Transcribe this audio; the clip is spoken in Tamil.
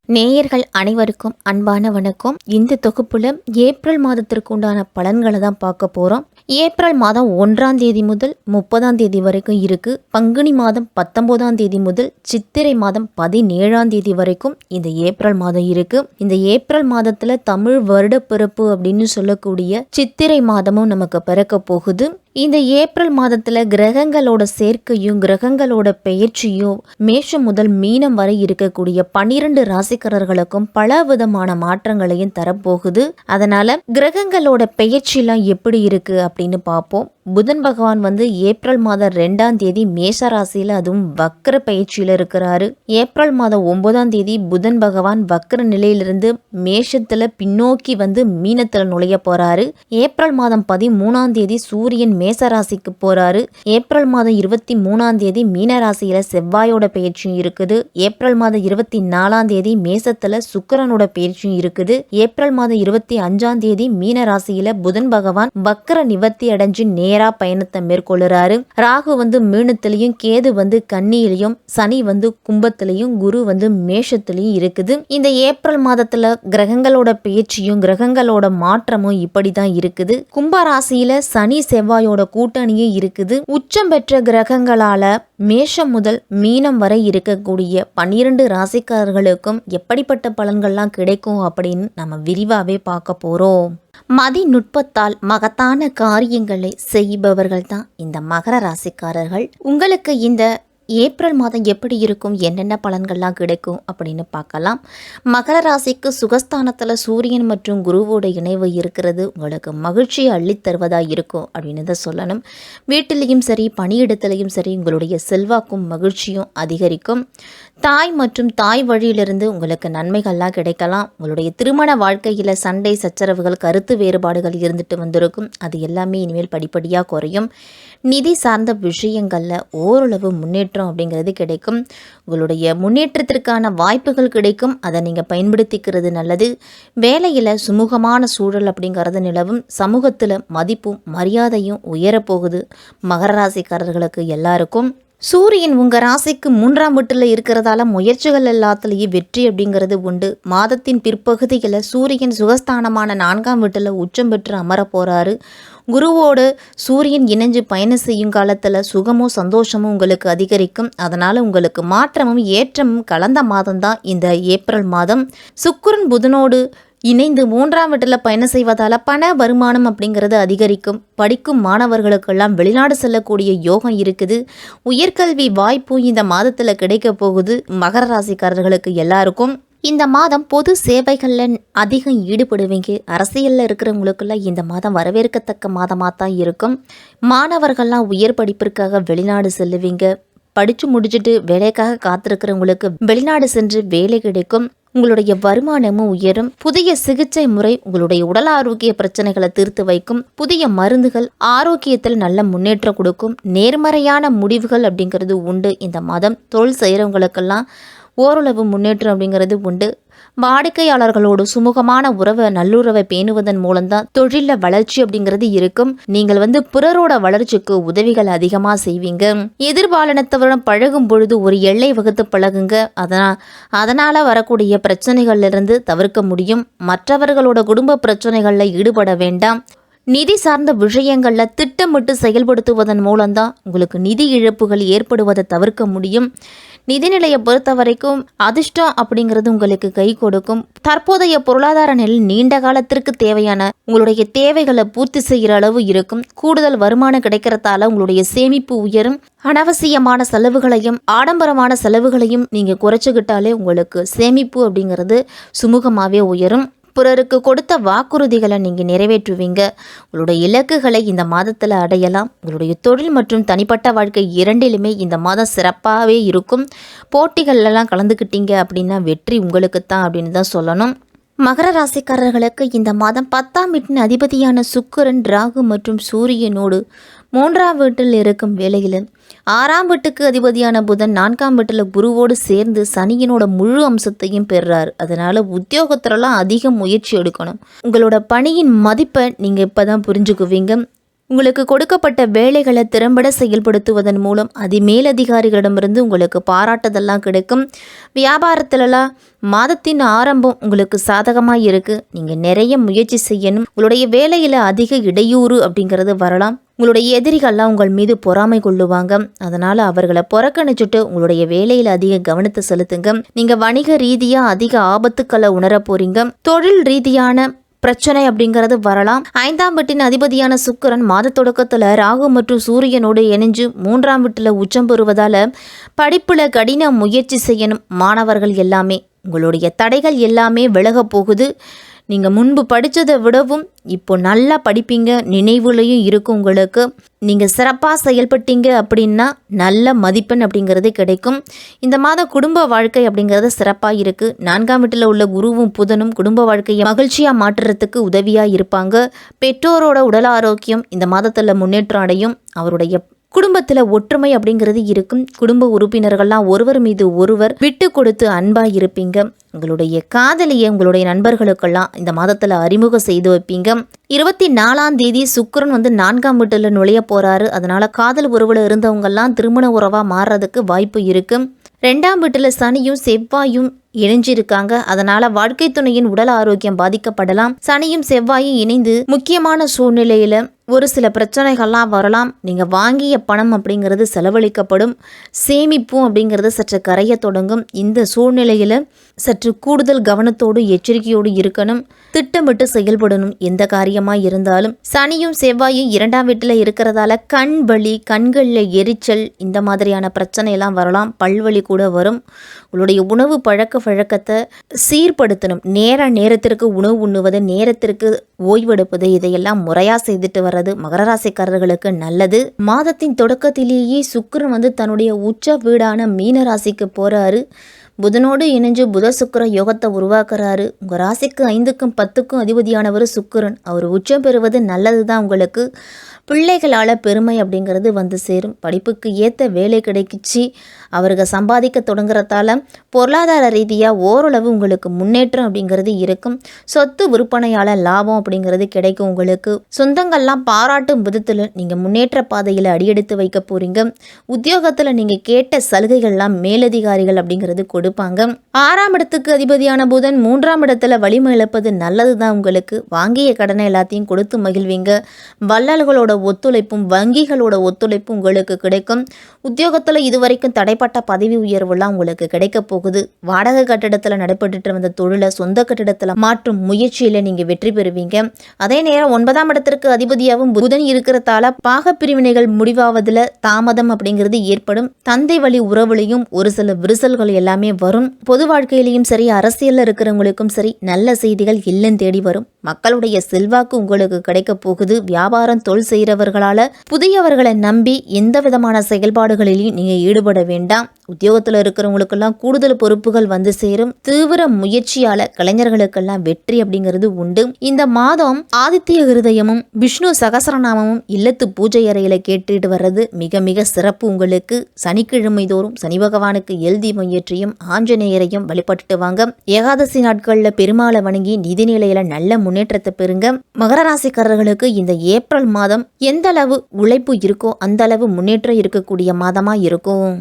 நேயர்கள் அனைவருக்கும் அன்பான வணக்கம். இந்த தொகுப்புல ஏப்ரல் மாதத்திற்கு உண்டான பலன்களை தான் பார்க்க போறோம். ஏப்ரல் மாதம் 1ஆம் தேதி முதல் 30ஆம் தேதி வரைக்கும் இருக்கு. பங்குனி மாதம் 19ஆம் தேதி முதல் சித்திரை மாதம் 17ஆம் தேதி வரைக்கும் இந்த ஏப்ரல் மாதம் இருக்கு. இந்த ஏப்ரல் மாதத்துல தமிழ் வருட பிறப்பு அப்படின்னு சொல்லக்கூடிய சித்திரை மாதமும் நமக்கு பிறக்க போகுது. இந்த ஏப்ரல் மாதத்துல கிரகங்களோட சேர்க்கையும் கிரகங்களோட பெயர்ச்சியும் மேஷம் முதல் மீனம் வரை இருக்கக்கூடிய 12 ராசிக்காரர்களுக்கும் பல விதமான மாற்றங்களையும் தரப்போகுது. அதனால கிரகங்களோட பெயர்ச்சிலாம் எப்படி இருக்கு அப்படின்னு பார்ப்போம். புதன் பகவான் ஏப்ரல் மாதம் 2ஆம் தேதி மேஷ ராசியில அதுவும் வக்ர பயிற்சியில இருக்கிறாரு. ஏப்ரல் மாதம் 9ஆம் தேதி புதன் பகவான் வக்ர நிலையிலிருந்து மேஷத்துல பின்னோக்கி மீனத்துல நுழைய போறாரு. ஏப்ரல் மாதம் 13ஆம் தேதி சூரியன் மேச ராசிக்கு போறாரு. ஏப்ரல் மாதம் 23ஆம் தேதி மீன ராசியில செவ்வாயோட பயிற்சியும் இருக்குது. ஏப்ரல் மாதம் 24ஆம் தேதி மேசத்துல சுக்கிரனோட பயிற்சியும் இருக்குது. ஏப்ரல் மாதம் 25ஆம் தேதி மீன ராசியில புதன் பகவான் வக்ர நிவர்த்தி அடைஞ்சு நேரா பயணத்தை மேற்கொள்ளுறாரு. ராகு மீனத்திலையும், கேது கன்னியிலையும், சனி கும்பத்திலையும், குரு மேஷத்திலையும் இருக்குது. இந்த ஏப்ரல் மாதத்துல கிரகங்களோட பயிற்சியும் கிரகங்களோட மாற்றமும் இப்படிதான் இருக்குது. கும்ப ராசியில சனி செவ்வாயோட கூட்டணியும் இருக்குது. உச்சம் பெற்ற கிரகங்களால மேஷம் முதல் மீனம் வரை இருக்கக்கூடிய 12 ராசிக்காரர்களுக்கும் எப்படிப்பட்ட பலன்கள்லாம் கிடைக்கும் அப்படின்னு நம்ம விரிவாவே பார்க்க போறோம். மதிநுட்பத்தால் மகத்தான காரியங்களை செய்பவர்கள் தான் இந்த மகர ராசிக்காரர்கள். உங்களுக்கு இந்த ஏப்ரல் மாதம் எப்படி இருக்கும், என்னென்ன பலன்கள்லாம் கிடைக்கும் அப்படின்னு பார்க்கலாம். மகர ராசிக்கு சுகஸ்தானத்தில் சூரியன் மற்றும் குருவோட இணைவு இருக்கிறது உங்களுக்கு மகிழ்ச்சியை அள்ளித்தருவதாக இருக்கும் அப்படின்னு தான் சொல்லணும். வீட்டிலையும் சரி பணியிடத்திலையும் சரி உங்களுடைய செல்வாக்கும் மகிழ்ச்சியும் அதிகரிக்கும். தாய் மற்றும் தாய் வழியிலிருந்து உங்களுக்கு நன்மைகள்லாம் கிடைக்கலாம். உங்களுடைய திருமண வாழ்க்கையில் சண்டை சச்சரவுகள் கருத்து வேறுபாடுகள் இருந்துட்டு வந்திருக்கும். அது எல்லாமே இனிமேல் படிப்படியாக குறையும். நிதி சார்ந்த விஷயங்களில் ஓரளவு முன்னேற்றம் அப்படிங்கிறது கிடைக்கும். உங்களுடைய முன்னேற்றத்திற்கான வாய்ப்புகள் கிடைக்கும். அதை நீங்கள் பயன்படுத்திக்கிறது நல்லது. வேலையில் சுமூகமான சூழல் அப்படிங்கிறது நிலவும். சமூகத்தில் மதிப்பும் மரியாதையும் உயரப்போகுது. மகர ராசிக்காரர்களுக்கு எல்லாருக்கும் சூரியன் உங்கள் ராசிக்கு 3ஆம் வீட்டில் இருக்கிறதால முயற்சிகள் எல்லாத்துலேயும் வெற்றி அப்படிங்கிறது உண்டு. மாதத்தின் பிற்பகுதியில் சூரியன் சுகஸ்தானமான 4ஆம் வீட்டில் உச்சம் பெற்று அமர போகிறாரு. குருவோடு சூரியன் இணைஞ்சு பயணம் செய்யும் காலத்தில் சுகமும் சந்தோஷமும் உங்களுக்கு அதிகரிக்கும். அதனால் உங்களுக்கு மாற்றமும் ஏற்றமும் கலந்த மாதம்தான் இந்த ஏப்ரல் மாதம். சுக்கிரன் புதனோடு இணைந்து 3ஆம் வீட்டில் பயணம் செய்வதால் பண வருமானம் அப்படிங்கிறது அதிகரிக்கும். படிக்கும் மாணவர்களுக்கெல்லாம் வெளிநாடு செல்லக்கூடிய யோகம் இருக்குது. உயர்கல்வி வாய்ப்பும் இந்த மாதத்தில் கிடைக்க போகுது. மகர ராசிக்காரர்களுக்கு எல்லாருக்கும் இந்த மாதம் பொது சேவைகளில் அதிகம் ஈடுபடுவீங்க. அரசியலில் இருக்கிறவங்களுக்கெல்லாம் இந்த மாதம் வரவேற்கத்தக்க மாதமாக தான் இருக்கும். மாணவர்கள்லாம் உயர் படிப்பிற்காக வெளிநாடு செல்லுவீங்க. படித்து முடிச்சுட்டு வேலைக்காக காத்திருக்கிறவங்களுக்கு வெளிநாடு சென்று வேலை கிடைக்கும். உங்களுடைய வருமானமும் உயரும். புதிய சிகிச்சை முறை உங்களுடைய உடல் ஆரோக்கிய பிரச்சனைகளை தீர்த்து வைக்கும். புதிய மருந்துகள் ஆரோக்கியத்தில் நல்ல முன்னேற்றம் கொடுக்கும். நேர்மறையான முடிவுகள் அப்படிங்கிறது உண்டு. இந்த மாதம் தொழில் செய்கிறவங்களுக்கெல்லாம் ஓரளவு முன்னேற்றம் அப்படிங்கிறது உண்டு. வாடிக்கையாளர்களோடு சுமூகமான நல்லுறவை பேணுவதன் மூலம்தான் தொழில வளர்ச்சி அப்படிங்கிறது இருக்கும். நீங்கள் பிறரோட வளர்ச்சிக்கு உதவிகள் அதிகமாக செய்வீங்க. எதிர்பாலினத்தவருடன் பழகும் பொழுது ஒரு எல்லை வகுத்து பழகுங்க. அதனால வரக்கூடிய பிரச்சனைகள்ல இருந்து தவிர்க்க முடியும். மற்றவர்களோட குடும்ப பிரச்சனைகளில் ஈடுபட வேண்டாம். நிதி சார்ந்த விஷயங்களில் திட்டமிட்டு செயல்படுத்துவதன் மூலம்தான் உங்களுக்கு நிதி இழப்புகள் ஏற்படுவதை தவிர்க்க முடியும். நிதிநிலையை பொறுத்த வரைக்கும் அதிர்ஷ்டம் அப்படிங்கிறது உங்களுக்கு கை கொடுக்கும். தற்போதைய பொருளாதார நிலை நீண்ட காலத்திற்கு தேவையான உங்களுடைய தேவைகளை பூர்த்தி செய்கிற அளவு இருக்கும். கூடுதல் வருமானம் கிடைக்கிறதால உங்களுடைய சேமிப்பு உயரும். அனாவசியமான செலவுகளையும் ஆடம்பரமான செலவுகளையும் நீங்கள் குறைச்சிக்கிட்டாலே உங்களுக்கு சேமிப்பு அப்படிங்கிறது சுமூகமாகவே உயரும். பிறருக்கு கொடுத்த வாக்குறுதிகளை நீங்கள் நிறைவேற்றுவீங்க. உங்களுடைய இலக்குகளை இந்த மாதத்தில் அடையலாம். உங்களுடைய தொழில் மற்றும் தனிப்பட்ட வாழ்க்கை இரண்டிலுமே இந்த மாதம் சிறப்பாகவே இருக்கும். போட்டிகள்லாம் கலந்துக்கிட்டீங்க அப்படின்னா வெற்றி உங்களுக்கு தான் அப்படின்னு தான் சொல்லணும். மகர ராசிக்காரர்களுக்கு இந்த மாதம் 10ஆம் வீட்டின் அதிபதியான சுக்கிரன் ராகு மற்றும் சூரியனோடு 3ஆம் வீட்டில் இருக்கும் வேளையில் 6ஆம் வீட்டுக்கு அதிபதியான புதன் 4ஆம் வீட்டில் குருவோடு சேர்ந்து சனியினோட முழு அம்சத்தையும் பெறுறார். அதனால உத்தியோகத்திலலாம் அதிக முயற்சி எடுக்கணும். உங்களோட பணியின் மதிப்பை நீங்கள் இப்போ தான் புரிஞ்சுக்குவீங்க. உங்களுக்கு கொடுக்கப்பட்ட வேலைகளை திறம்பட செயல்படுத்துவதன் மூலம் மேலதிகாரிகளிடமிருந்து உங்களுக்கு பாராட்டுதெல்லாம் கிடைக்கும். வியாபாரத்திலலாம் மாதத்தின் ஆரம்பம் உங்களுக்கு சாதகமாக இருக்குது. நீங்கள் நிறைய முயற்சி செய்யணும். உங்களுடைய வேலையில் அதிக இடையூறு அப்படிங்கிறது வரலாம். உங்களுடைய எதிரிகள்லாம் உங்கள் மீது பொறாமை கொள்ளுவாங்க. அதனால் அவர்களை புறக்கணிச்சுட்டு உங்களுடைய வேலையில் அதிக கவனத்தை செலுத்துங்க. நீங்கள் வணிக ரீதியாக அதிக ஆபத்துக்களை உணர போகிறீங்க. தொழில் ரீதியான பிரச்சனை அப்படிங்கிறது வரலாம். 5ஆம் வீட்டின் அதிபதியான சுக்கிரன் மாத தொடக்கத்தில் ராகு மற்றும் சூரியனோடு இணைஞ்சு 3ஆம் வீட்டில் உச்சம் பெறுவதால் படிப்பில் கடின முயற்சி செய்யணும். மாணவர்கள் எல்லாமே உங்களுடைய தடைகள் எல்லாமே விலக போகுது. நீங்கள் முன்பு படித்ததை விடவும் இப்போ நல்லா படிப்பீங்க. நினைவுலையும் இருக்கும். உங்களுக்கு நீங்கள் சிறப்பாக செயல்பட்டீங்க அப்படின்னா நல்ல மதிப்பெண் அப்படிங்கிறது கிடைக்கும். இந்த மாதம் குடும்ப வாழ்க்கை அப்படிங்கிறது சிறப்பாக இருக்குது. 4ஆம் வீட்டில் உள்ள குருவும் புதனும் குடும்ப வாழ்க்கையை மகிழ்ச்சியாக மாற்றுறதுக்கு உதவியாக இருப்பாங்க. பெற்றோரோட உடல் ஆரோக்கியம் இந்த மாதத்தில் முன்னேற்றம் அடையும். அவருடைய குடும்பத்தில் ஒற்றுமை அப்படிங்கிறது இருக்கும். குடும்ப உறுப்பினர்கள்லாம் ஒருவர் மீது ஒருவர் விட்டு கொடுத்து அன்பாக இருப்பீங்க. உங்களுடைய காதலியை உங்களுடைய நண்பர்களுக்கெல்லாம் இந்த மாதத்தில் அறிமுகம் செய்து வைப்பீங்க. 24ஆம் தேதி சுக்கிரன் 4ஆம் வீட்டில் நுழைய போகிறாரு. அதனால் காதல் உறவில் இருந்தவங்கெல்லாம் திருமண உறவாக மாறுறதுக்கு வாய்ப்பு இருக்குது. 2ஆம் வீட்டில் சனியும் செவ்வாயும் இணைஞ்சிருக்காங்க. அதனால வாழ்க்கை துணையின் உடல் ஆரோக்கியம் பாதிக்கப்படலாம். சனியும் செவ்வாயும் இணைந்து முக்கியமான சூழ்நிலையில ஒரு சில பிரச்சனைகள்லாம் வரலாம். நீங்கள் வாங்கிய பணம் அப்படிங்கிறது செலவழிக்கப்படும். சேமிப்பும் அப்படிங்கிறது சற்று கரைய தொடங்கும். இந்த சூழ்நிலையில் சற்று கூடுதல் கவனத்தோடு எச்சரிக்கையோடு இருக்கணும். திட்டமிட்டு செயல்படணும். எந்த காரியமாக இருந்தாலும் சனியும் செவ்வாயும் 2ஆம் வீட்டில் இருக்கிறதால கண் வலி, கண்களில் எரிச்சல், இந்த மாதிரியான பிரச்சனையெல்லாம் வரலாம். பல்வலி கூட வரும். உங்களுடைய உணவு பழக்க வழக்கத்தை சீர்படுத்தணும். நேரத்திற்கு உணவு உண்ணுவது, நேரத்திற்கு ஓய்வெடுப்பது, இதையெல்லாம் முறையாக செய்துட்டு வர்றது மகர ராசிக்காரர்களுக்கு நல்லது. மாதத்தின் தொடக்கத்திலேயே சுக்கிரன் தன்னுடைய உச்ச வீடான மீன ராசிக்கு போறாரு. புதனோடு இணைஞ்சு புத சுக்கிர யோகத்தை உருவாக்குறாரு. உங்கள் ராசிக்கு 5க்கும் 10க்கும் அதிபதியானவர் சுக்கிரன். அவர் உச்சம் பெறுவது நல்லது தான். உங்களுக்கு பிள்ளைகளால் பெருமை அப்படிங்கிறது சேரும். படிப்புக்கு ஏற்ற வேலை கிடைக்கிச்சு. அவர்கள் சம்பாதிக்க தொடங்குறதால பொருளாதார ரீதியாக ஓரளவு உங்களுக்கு முன்னேற்றம் அப்படிங்கிறது இருக்கும். சொத்து விற்பனையால் லாபம் அப்படிங்கிறது கிடைக்கும். உங்களுக்கு சொந்தங்கள்லாம் பாராட்டும் விதத்தில் நீங்கள் முன்னேற்ற பாதையில் அடியெடுத்து வைக்க போகிறீங்க. உத்தியோகத்தில் நீங்கள் கேட்ட சலுகைகள்லாம் மேலதிகாரிகள் அப்படிங்கிறது கொடுப்பாங்க. 6ஆம் இடத்துக்கு அதிபதியான புதன் 3ஆம் இடத்துல வலிமை இழப்பது நல்லது தான். உங்களுக்கு வாங்கிய கடனை எல்லாத்தையும் கொடுத்து மகிழ்வீங்க. வள்ளல்களோட ஒத்துழைப்பும் வங்கிகளோட ஒத்துழைப்பும் உங்களுக்கு கிடைக்கும். உத்தியோகத்தில் இதுவரைக்கும் தடைப்பட்ட பதவி உயர்வுலாம் உங்களுக்கு கிடைக்க போகுது. வாடகை கட்டிடத்தில் நடைபெற்று வந்த தொழிலை சொந்த கட்டிடத்தில் மாற்றும் முயற்சியில் நீங்கள் வெற்றி பெறுவீங்க. அதே நேரம் 9ஆம் இடத்திற்கு அதிபதியாகவும் புதன் இருக்கிறதால பாக பிரிவினைகள் முடிவாவதில் தாமதம் அப்படிங்கிறது ஏற்படும். தந்தை வழி உறவுலையும் ஒரு சில விரிசல்கள் எல்லாமே வரும். பொது வாழ்க்கையிலையும் சரி, அரசியலில் இருக்கிறவங்களுக்கும் சரி, நல்ல செய்திகள் இல்லம் தேடி வரும். மக்களுடைய செல்வாக்கு உங்களுக்கு கிடைக்க போகுது. வியாபாரம் தொழில் செய்கிறவர்களால புதியவர்களை நம்பி எந்த விதமான செயல்பாடுகளிலும் நீங்க ஈடுபட வேண்டாம். உத்தியோகத்தில் இருக்கிறவங்களுக்கெல்லாம் கூடுதல் பொறுப்புகள் சேரும். தீவிர முயற்சியால கலைஞர்களுக்கெல்லாம் வெற்றி அப்படிங்கிறது உண்டு. இந்த மாதம் ஆதித்ய ஹிருதயமும் விஷ்ணு சகசரநாமமும் இல்லத்து பூஜை அறையில கேட்டுட்டு வர்றது மிக மிக சிறப்பு. உங்களுக்கு சனிக்கிழமை தோறும் சனி பகவானுக்கு தீபம் ஏற்றியும் ஆஞ்சநேயரையும் வழிபட்டுட்டு வாங்க. ஏகாதசி நாட்கள்ல பெருமாளை வணங்கி நிதிநிலையில நல்ல முன்னேற்றத்தை பெறுங்க. மகர ராசிக்காரர்களுக்கு இந்த ஏப்ரல் மாதம் எந்த அளவு உழைப்பு இருக்கோ அந்த அளவு முன்னேற்றம் இருக்கக்கூடிய மாதமா இருக்கும்.